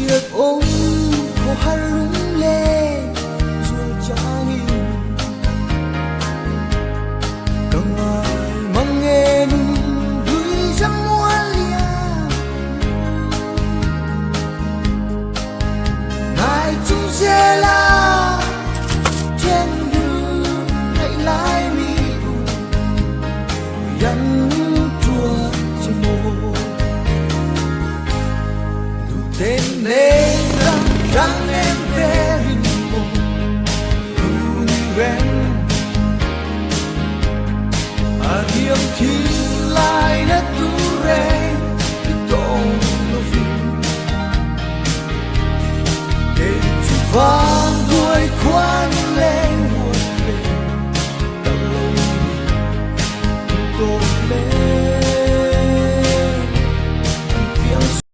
việc ôm cô hát lung lên rồi chẳng yêu càng ai mang nghe đuôi răng mua lia ngài chung sẽ là trên đường hãy lái mi gắn chùa trên mồ tên nên rằng em về hình mộng em à hiếm khi